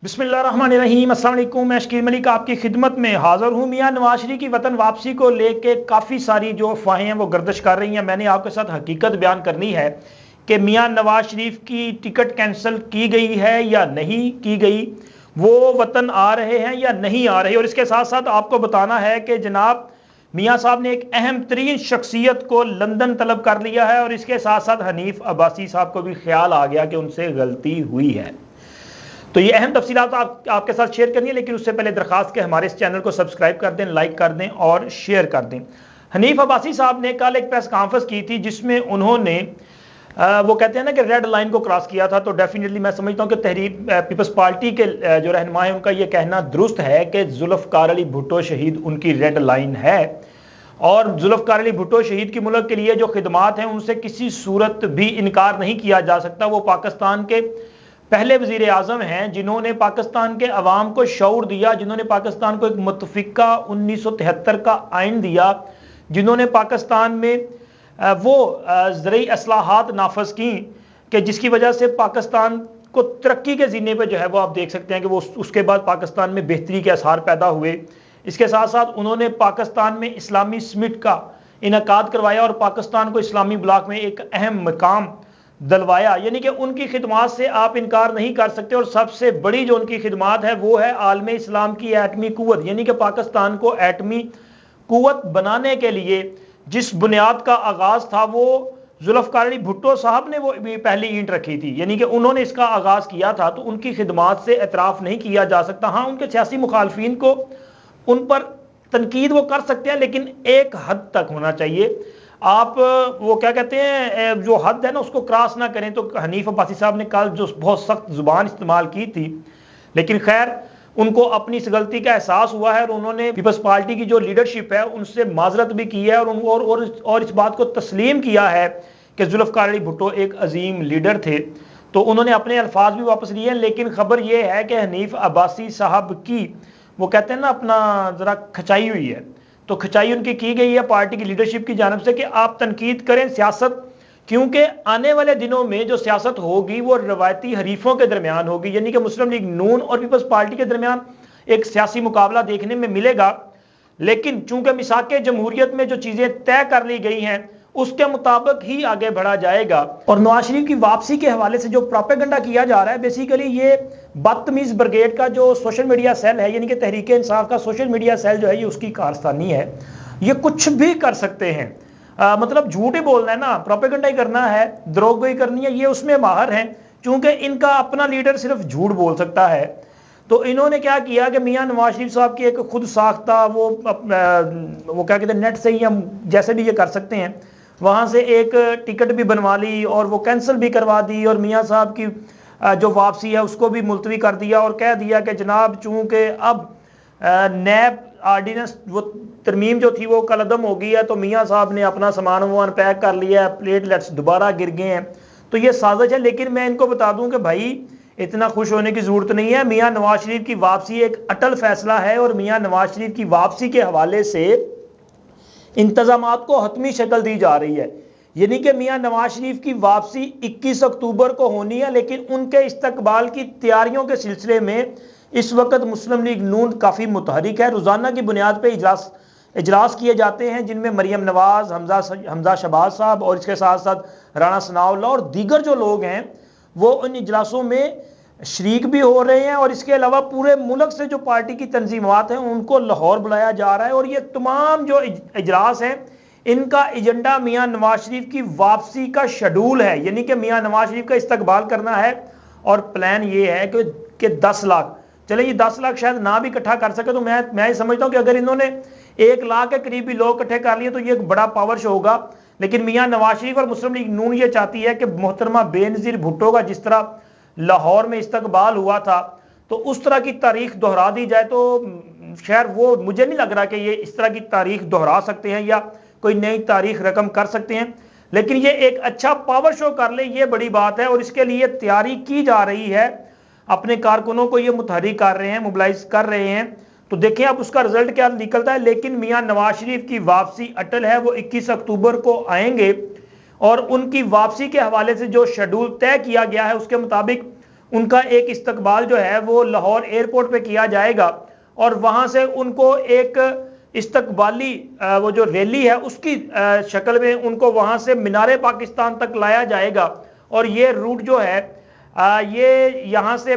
बिस्मिल्लाहिर्रहमानिर्रहीम। अस्सलाम वालेकुम। मैं शकील मलिक आपकी खिदमत में हाज़िर हूँ। मियां नवाज शरीफ की वतन वापसी को लेके काफ़ी सारी जो अफवाहें हैं वो गर्दिश कर रही हैं। मैंने आपके साथ हकीकत बयान करनी है कि मियां नवाज शरीफ की टिकट कैंसिल की गई है या नहीं की गई, वो वतन आ रहे हैं या नहीं आ रहे। और इसके साथ साथ आपको बताना है कि जनाब मियां साहब ने एक अहम तरीन शख्सियत को लंदन तलब कर लिया है और इसके साथ साथ हनीफ अब्बासी साहब को भी ख्याल आ गया कि उनसे गलती हुई है। तो ये अहम तफसीलात आपके साथ शेयर करनी है, लेकिन उससे पहले दरखास्त के हमारे इस चैनल को सब्सक्राइब कर दें, लाइक कर दें और शेयर कर दें। हनीफ अब्बासी साहब ने कल एक प्रेस कॉन्फ्रेंस की थी जिसमें उन्होंने वो कहते हैं ना कि रेड लाइन को क्रॉस किया था। तो डेफिनेटली मैं समझता हूँ कि तहरीक पीपल्स पार्टी के जो रहनुमा है उनका ये कहना दुरुस्त है कि जुल्फ़िकार अली भुट्टो शहीद उनकी रेड लाइन है और जुल्फ़िकार अली भुट्टो शहीद की मुल्क के लिए जो खिदमात हैं उनसे किसी सूरत भी इनकार नहीं किया जा सकता। वो पाकिस्तान के पहले वज़ीर आज़म हैं जिन्होंने पाकिस्तान के अवाम को शऊर दिया, जिन्होंने पाकिस्तान को एक मुतफ़िका 1973 का आइन दिया, जिन्होंने पाकिस्तान में वो ज़रई असलाहात नाफज की कि जिसकी वजह से पाकिस्तान को तरक्की के ज़ीने पे जो है वो आप देख सकते हैं कि वो उसके बाद पाकिस्तान में बेहतरी के आसार पैदा हुए। इसके साथ साथ उन्होंने पाकिस्तान में इस्लामी समिट का इनेकाद करवाया और पाकिस्तान को इस्लामी ब्लॉक में एक अहम मकाम दलवाया। यानी कि उनकी खिदमात से आप इनकार नहीं कर सकते। और सबसे बड़ी जो उनकी खिदमात है वो है आलम इस्लाम की एटमी कुव्वत, यानी कि पाकिस्तान को एटमी कुव्वत बनाने के लिए जिस बुनियाद का आगाज़ था वो जुल्फ़िकार अली भुट्टो साहब ने वो पहली ईंट रखी थी, यानी कि उन्होंने इसका आगाज़ किया था। तो उनकी खिदमात से एतराफ़ नहीं किया जा सकता। हाँ, उनके सियासी मुखालफिन को उन पर तनकीद वो कर सकते हैं, लेकिन एक हद तक होना चाहिए। आप वो क्या कहते हैं जो हद है ना उसको क्रॉस ना करें। तो हनीफ अब्बासी साहब ने कल जो बहुत सख्त जुबान इस्तेमाल की थी, लेकिन खैर उनको अपनी इस गलती का एहसास हुआ है और उन्होंने पीपल्स पार्टी की जो लीडरशिप है उनसे माजरत भी की है और इस बात को तस्लीम किया है कि जुल्फ़िकार अली भुट्टो एक अजीम लीडर थे। तो उन्होंने अपने अल्फाज भी वापस लिए हैं। लेकिन खबर यह है कि हनीफ अब्बासी साहब की वो कहते हैं ना अपना ज़रा खचाई हुई है। तो खचाई उनकी की गई है पार्टी की लीडरशिप की जानिब से कि आप तनकीद करें सियासत, क्योंकि आने वाले दिनों में जो सियासत होगी वो रवायती हरीफों के दरमियान होगी, यानी कि मुस्लिम लीग नून और पीपल्स पार्टी के दरमियान एक सियासी मुकाबला देखने में मिलेगा। लेकिन चूंकि मिसाक जमहूरियत में जो चीज़ें तय कर ली गई हैं उसके मुताबिक ही आगे बढ़ा जाएगा। और नवाज शरीफ की वापसी के हवाले से जो प्रोपेगेंडा किया जा रहा है, बेसिकली ये बदतमीज़ ब्रिगेड का जो सोशल मीडिया सेल है, यानी कि तहरीक इंसाफ का सोशल मीडिया सेल जो है ये उसकी कारस्तानी है। ये कुछ भी कर सकते हैं, मतलब झूठ ही बोलना है ना, प्रोपेगेंडा ही करना है, द्रोहगोई करनी है, ये उसमें माहिर हैं। चूंकि इनका अपना लीडर सिर्फ झूठ बोल सकता है, तो इन्होंने क्या किया कि मियां नवाज शरीफ साहब की एक खुद साख्ता वो क्या कहते हैं नेट से ही हम जैसे भी ये कर सकते हैं वहाँ से एक टिकट भी बनवा ली और वो कैंसिल भी करवा दी और मियां साहब की जो वापसी है उसको भी मुलतवी कर दिया और कह दिया कि जनाब चूँकि अब नैब आर्डीनेंस वो तरमीम जो थी वो कलअदम हो गई है तो मियां साहब ने अपना सामान वो अनपैक कर लिया है, प्लेटलेट्स दोबारा गिर गए हैं। तो ये साजिश है। लेकिन मैं इनको बता दूं कि भाई इतना खुश होने की ज़रूरत नहीं है। मियां नवाज शरीफ की वापसी एक अटल फैसला है और मियां नवाज शरीफ की वापसी के हवाले से इंतजामात को हतमी शक्ल दी जा रही है, यानी कि मियां नवाज शरीफ की वापसी 21 अक्टूबर को होनी है। लेकिन उनके इस्तकबाल की तैयारियों के सिलसिले में इस वक्त मुस्लिम लीग नून काफ़ी मुतहरिक है। रोज़ाना की बुनियाद पर इजलास किए जाते हैं जिनमें मरियम नवाज, हमजा शहबाज साहब और इसके साथ साथ राणा सनाउल्लाह और दीगर जो लोग हैं वो उन इजलासों में शरीक भी हो रहे हैं। और इसके अलावा पूरे मुल्क से जो पार्टी की तंजीमात हैं उनको लाहौर बुलाया जा रहा है और ये तमाम जो इजलास हैं इनका एजेंडा मियां नवाज शरीफ की वापसी का शेड्यूल है, यानी कि मियां नवाज शरीफ का इस्तकबाल करना है। और प्लान ये है कि 10 लाख, चले ये 10 लाख शायद ना भी इकट्ठा कर सके, तो मैं ये समझता हूँ कि अगर इन्होंने 1 लाख के करीब भी लोग इकट्ठे कर लिए तो ये एक बड़ा पावर शो होगा। लेकिन मियां नवाज शरीफ और मुस्लिम लीग नून ये चाहती है कि मोहतरमा बेनज़ीर भुट्टो का जिस तरह लाहौर में इस्तकबाल हुआ था तो उस तरह की तारीख दोहरा दी जाए। तो खैर वो मुझे नहीं लग रहा कि ये इस तरह की तारीख दोहरा सकते हैं या कोई नई तारीख रकम कर सकते हैं, लेकिन ये एक अच्छा पावर शो कर ले ये बड़ी बात है और इसके लिए तैयारी की जा रही है। अपने कारकुनों को ये मुतहरिक कर रहे हैं, मोबिलाइज कर रहे हैं। तो देखें अब उसका रिजल्ट क्या निकलता है। लेकिन मियां नवाज शरीफ की वापसी अटल है, वो 21 अक्टूबर को आएंगे और उनकी वापसी के हवाले से जो शेड्यूल तय किया गया है उसके मुताबिक ان کا ایک استقبال جو ہے وہ لاہور ایئرپورٹ پہ کیا جائے گا، اور وہاں سے ان کو ایک استقبالی وہ جو ریلی ہے اس کی شکل میں ان کو وہاں سے مینار پاکستان تک لایا جائے گا، اور یہ روٹ جو ہے یہ یہاں سے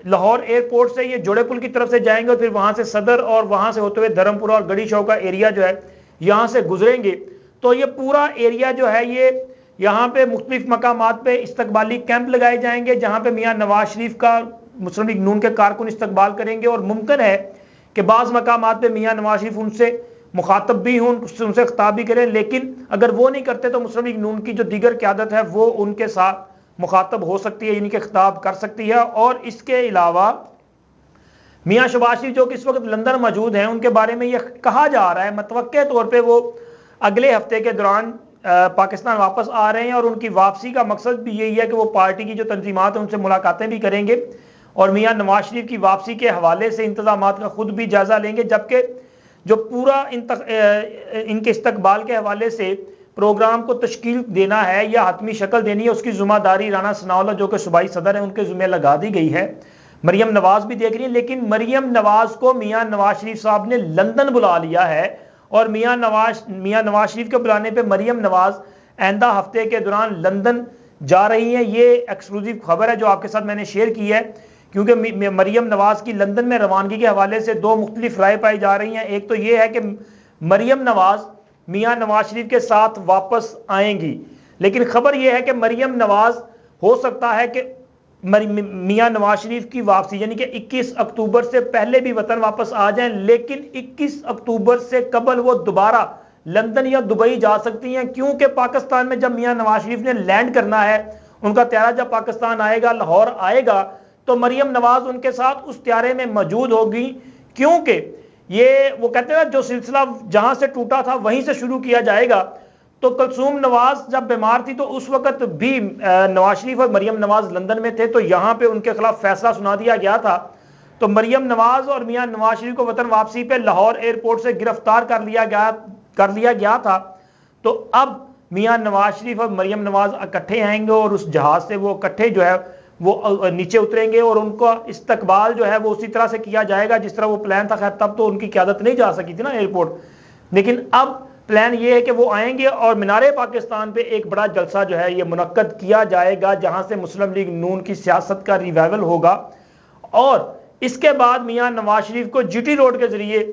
لاہور ایئرپورٹ سے یہ جوڑے پل کی طرف سے جائیں گے، اور پھر وہاں سے صدر اور وہاں سے ہوتے ہوئے دھرمپورہ اور گڑھی چوک کا ایریا جو ہے یہاں سے گزریں گے۔ تو یہ پورا ایریا جو ہے یہ یہاں پہ مختلف مقامات پہ استقبالی کیمپ لگائے جائیں گے، جہاں پہ میاں نواز شریف کا مسلم لیگ نون کے کارکن استقبال کریں گے، اور ممکن ہے کہ بعض مقامات پہ میاں نواز شریف ان سے مخاطب بھی ہوں، ان سے خطاب بھی کریں، لیکن اگر وہ نہیں کرتے تو مسلم لیگ نون کی جو دیگر قیادت ہے وہ ان کے ساتھ مخاطب ہو سکتی ہے، یعنی کہ خطاب کر سکتی ہے۔ اور اس کے علاوہ میاں شہباز شریف جو کہ اس وقت لندن موجود ہیں، ان کے بارے میں یہ کہا جا رہا ہے متوقع طور پہ وہ اگلے ہفتے کے دوران پاکستان واپس آ رہے ہیں، اور ان کی واپسی کا مقصد بھی یہی ہے کہ وہ پارٹی کی جو تنظیمات ہیں ان سے ملاقاتیں بھی کریں گے، اور میاں نواز شریف کی واپسی کے حوالے سے انتظامات کا خود بھی جائزہ لیں گے، جبکہ جو پورا ان کے استقبال کے حوالے سے پروگرام کو تشکیل دینا ہے یا حتمی شکل دینی ہے، اس کی ذمہ داری رانا ثناءاللہ جو کہ صوبائی صدر ہیں ان کے ذمہ لگا دی گئی ہے۔ مریم نواز بھی دیکھ رہی ہیں، لیکن مریم نواز کو میاں نواز شریف صاحب نے لندن بلا لیا ہے، اور میاں نواز شریف کے بلانے پہ مریم نواز آئندہ ہفتے کے دوران لندن جا رہی ہیں۔ یہ ایکسکلوزیو خبر ہے جو آپ کے ساتھ میں نے شیئر کی ہے، کیونکہ مریم نواز کی لندن میں روانگی کے حوالے سے دو مختلف رائے پائی جا رہی ہیں۔ ایک تو یہ ہے کہ مریم نواز میاں نواز شریف کے ساتھ واپس آئیں گی، لیکن خبر یہ ہے کہ مریم نواز ہو سکتا ہے کہ میاں نواز شریف کی واپسی یعنی کہ 21 اکتوبر سے پہلے بھی وطن واپس آ جائیں، لیکن 21 اکتوبر سے قبل وہ دوبارہ لندن یا دبئی جا سکتی ہیں، کیونکہ پاکستان میں جب میاں نواز شریف نے لینڈ کرنا ہے، ان کا طیارہ جب پاکستان آئے گا، لاہور آئے گا، تو مریم نواز ان کے ساتھ اس طیارے میں موجود ہوگی، کیونکہ یہ وہ کہتے ہیں جو سلسلہ جہاں سے ٹوٹا تھا وہیں سے شروع کیا جائے گا۔ تو کلثوم نواز جب بیمار تھی تو اس وقت بھی نواز شریف اور مریم نواز لندن میں تھے، تو یہاں پہ ان کے خلاف فیصلہ سنا دیا گیا تھا، تو مریم نواز اور میاں نواز شریف کو وطن واپسی پہ لاہور ایئرپورٹ سے گرفتار کر لیا گیا تھا۔ تو اب میاں نواز شریف اور مریم نواز اکٹھے آئیں گے، اور اس جہاز سے وہ اکٹھے جو ہے وہ نیچے اتریں گے، اور ان کا استقبال جو ہے وہ اسی طرح سے کیا جائے گا جس طرح وہ پلان تھا۔ خیر تب تو ان کی قیادت نہیں جا سکی تھی نا ایئرپورٹ، لیکن اب پلان یہ ہے کہ وہ آئیں گے اور مینار پاکستان پہ ایک بڑا جلسہ جو ہے یہ منعقد کیا جائے گا، جہاں سے مسلم لیگ نون کی سیاست کا ریوائول ہوگا، اور اس کے بعد میاں نواز شریف کو جی ٹی روڈ کے ذریعے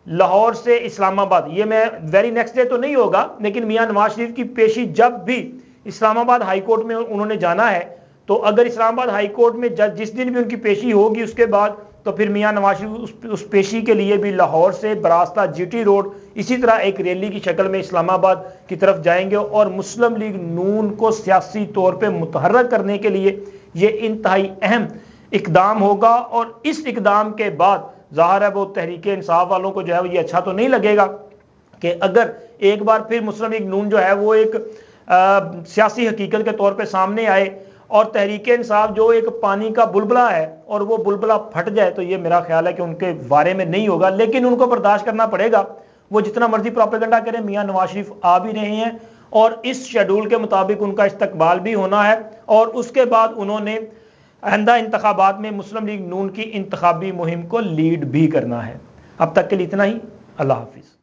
لاہور سے اسلام آباد، یہ میں ویری نیکسٹ ڈے تو نہیں ہوگا، لیکن میاں نواز شریف کی پیشی جب بھی اسلام آباد ہائی کورٹ میں انہوں نے جانا ہے، تو اگر اسلام آباد ہائی کورٹ میں جس دن بھی ان کی پیشی ہوگی اس کے بعد تو پھر میاں نواز شریف اس پیشی کے لیے بھی لاہور سے براستہ جی ٹی روڈ اسی طرح ایک ریلی کی شکل میں اسلام آباد کی طرف جائیں گے، اور مسلم لیگ نون کو سیاسی طور پہ متحرک کرنے کے لیے یہ انتہائی اہم اقدام ہوگا۔ اور اس اقدام کے بعد ظاہر ہے وہ تحریک انصاف والوں کو جو ہے یہ اچھا تو نہیں لگے گا کہ اگر ایک بار پھر مسلم لیگ نون جو ہے وہ ایک سیاسی حقیقت کے طور پہ سامنے آئے، اور تحریک انصاف جو ایک پانی کا بلبلہ ہے اور وہ بلبلہ پھٹ جائے، تو یہ میرا خیال ہے کہ ان کے بارے میں نہیں ہوگا، لیکن ان کو برداشت کرنا پڑے گا۔ وہ جتنا مرضی پروپیگنڈا کریں، میاں نواز شریف آ بھی رہے ہیں، اور اس شیڈول کے مطابق ان کا استقبال بھی ہونا ہے، اور اس کے بعد انہوں نے آئندہ انتخابات میں مسلم لیگ نون کی انتخابی مہم کو لیڈ بھی کرنا ہے۔ اب تک کے لیے اتنا ہی، اللہ حافظ۔